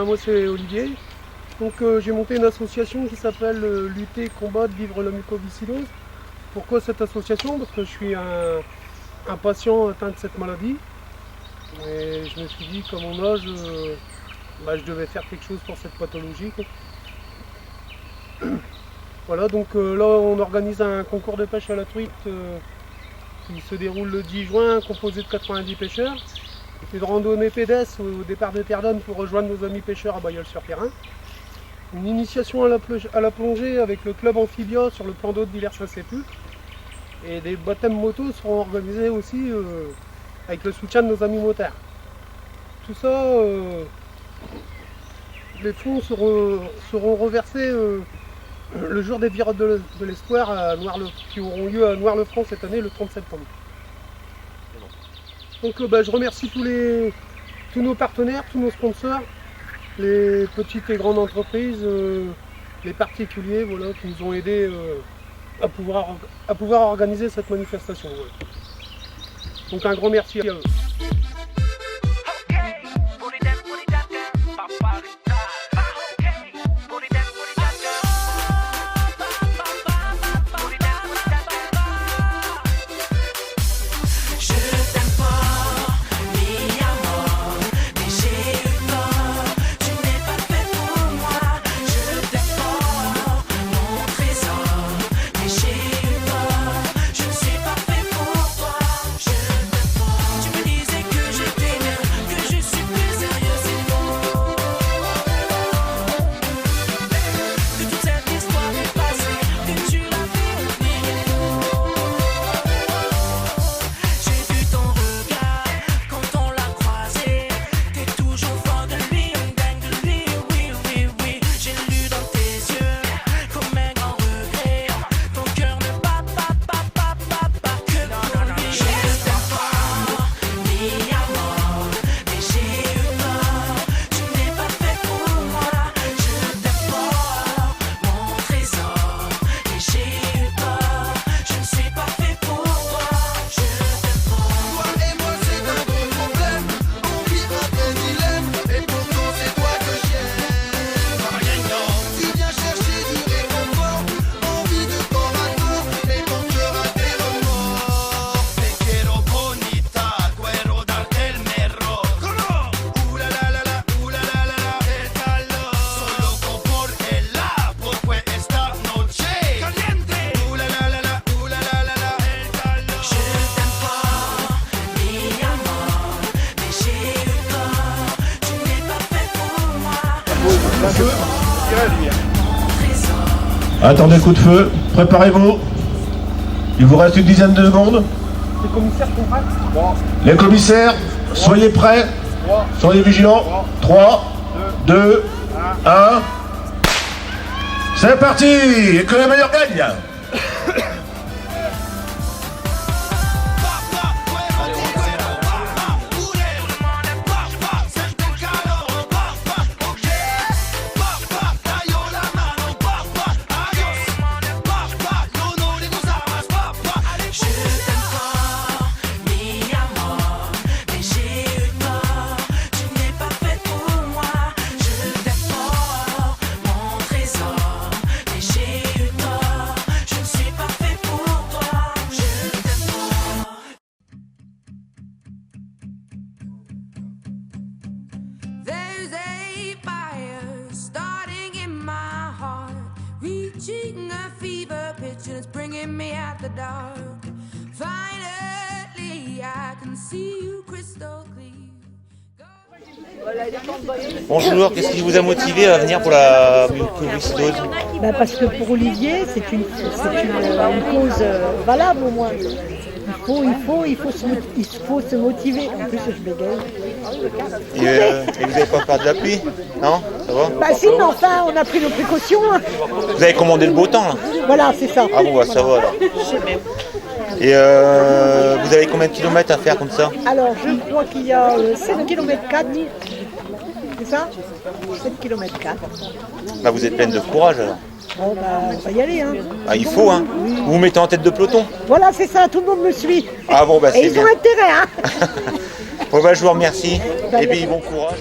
moi c'est Olivier. Donc j'ai monté une association qui s'appelle Lutter, combattre, vivre la mucoviscidose. Pourquoi cette association? Parce que je suis un patient atteint de cette maladie. Et je me suis dit qu'à mon âge, je devais faire quelque chose pour cette pathologie, quoi. Voilà, donc là on organise un concours de pêche à la truite qui se déroule le 10 juin, composé de 90 pêcheurs. Une randonnée pédestre au départ de Terdonne pour rejoindre nos amis pêcheurs à Bailleul-sur-Terrain. Une initiation à la plongée avec le club Amphibia sur le plan d'eau de divers Saint-Sépulcre. Et des baptêmes motos seront organisés aussi avec le soutien de nos amis motards. Tout ça, les fonds seront reversés le jour des Virades de l'Espoir qui auront lieu à Noir-le-Franc cette année, le 30 septembre. Donc je remercie tous nos partenaires, tous nos sponsors, les petites et grandes entreprises, les particuliers, voilà, qui nous ont aidés à pouvoir organiser cette manifestation. Voilà. Donc un grand merci à eux. Attendez le coup de feu, préparez-vous. Il vous reste une dizaine de secondes. Les commissaires comprennent. Les commissaires, soyez prêts, soyez vigilants. 3, 2, 1. C'est parti. Et que le meilleur gagne. Reaching a fever pitch and it's bringing me out the dark. Finally, I can see you crystal clear. Bonjour, qu'est-ce qui vous a motivé à venir pour la mucoviscidose? Parce que pour Olivier, c'est une cause valable au moins. Il faut se motiver. En plus, je bégaye. Et vous n'avez pas peur de la pluie? Non? Ça va? Si, mais enfin, on a pris nos précautions. Vous avez commandé le beau temps, là? Voilà, c'est ça. Ah bon, ça va alors. Et vous avez combien de kilomètres à faire comme ça? Alors, je crois qu'il y a 7 km 4. C'est ça? 7 km 4. Bah, vous êtes pleine de courage alors. Bon, on va y aller, hein. Ah, il faut, hein. Oui. Vous vous mettez en tête de peloton. Voilà, c'est ça, tout le monde me suit. Ah bon, bah c'est bien. Et ils ont intérêt, hein. Bon, bah, je vous remercie. Et puis, bon courage.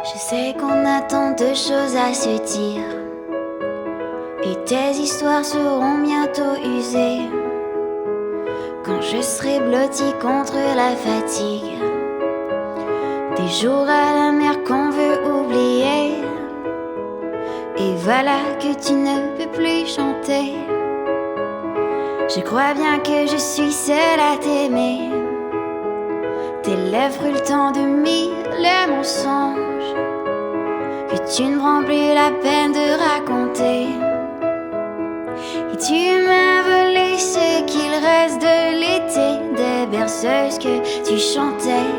Je sais qu'on a tant de choses à se dire, et tes histoires seront bientôt usées, quand je serai blottie contre la fatigue des jours à la mer qu'on veut oublier. Et voilà que tu ne peux plus chanter. Je crois bien que je suis seule à t'aimer. Tes lèvres brûlent tant de mille mensonges que tu ne prends plus la peine de raconter. Et tu m'as volé ce qu'il reste de l'été, des berceuses que tu chantais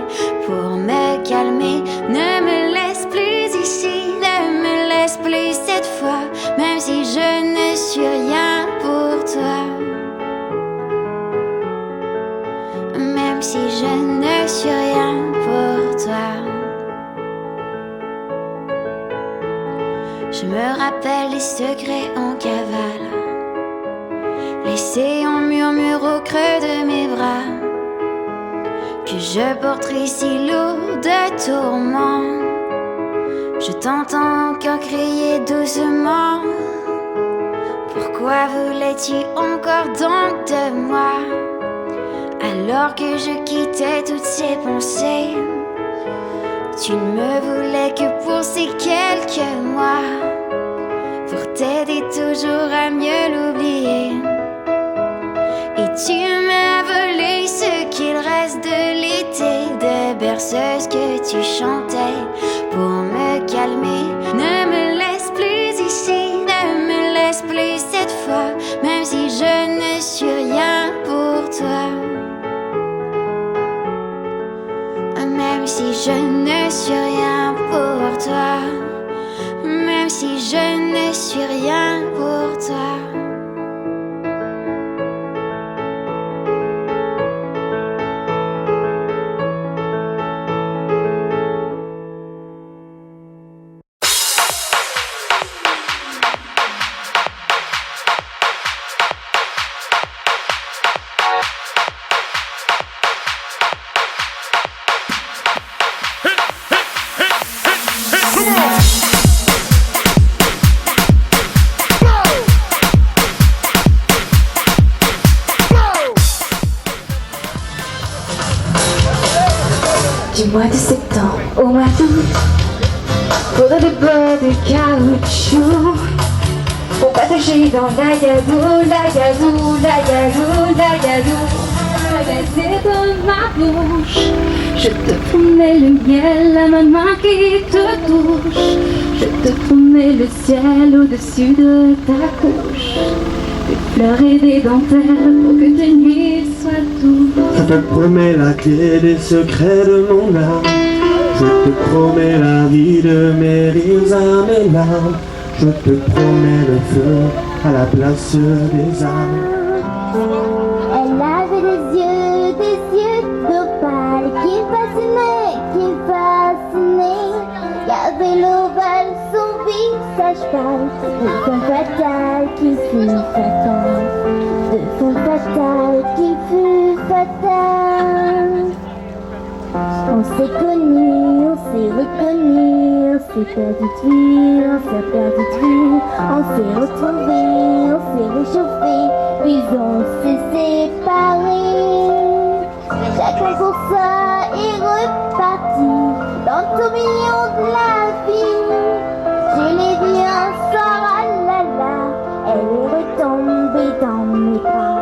pour me calmer. Ne me laisse plus ici, ne me laisse plus cette fois, même si je ne suis rien pour toi. Même si je ne suis rien pour toi. Je me rappelle les secrets en cavale, laissés en murmure au creux de mes bras, que je porterai si lourd de tourments. Je t'entends encore crier doucement. Pourquoi voulais-tu encore donc de moi, alors que je quittais toutes ces pensées? Tu ne me voulais que pour ces quelques mois, pour t'aider toujours à mieux l'oublier. Et tu m'as volé ce qu'il reste de l'été, des berceuses que tu chantais pour me calmer. Ne me laisse plus ici, ne me laisse plus cette fois, même si je ne suis rien pour toi. Même si je ne suis rien pour toi, même si je ne suis rien pour toi. Du mois de septembre au mois d'août, faudra des bois de caoutchouc pour partager dans la gadoue, la gadoue, la gadoue, la gadoue. Baiser dans ma bouche, je te promets le miel, la main qui te touche. Je te promets le ciel au-dessus de ta couche, des fleurs et des dentelles pour que tes nuits soient douces. Je te promets la clé des secrets de mon âme. Je te promets la vie de mes rires à mes larmes. Je te promets le feu à la place des âmes. Elle avait des yeux d'opale qui fascinaient. Il y avait l'ovale, son visage pâle, de fond fatal qui fut fatal, de fond fatal qui fut fatal. On s'est connus, on s'est reconnus, on s'est perdu de vue, on s'est perdu de vue, on s'est retrouvés, on s'est réchauffés, puis on s'est séparés. Chacun pour ça est reparti dans le tourbillon de la vie. Je l'ai vue un soir, ah là là, elle est retombée dans mes bras.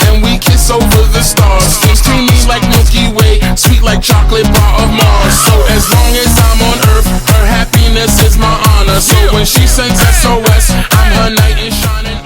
And we kiss over the stars, creamy like Milky Way, sweet like chocolate bar of Mars. So as long as I'm on earth, her happiness is my honor. So when she sends SOS, I'm her knight in shining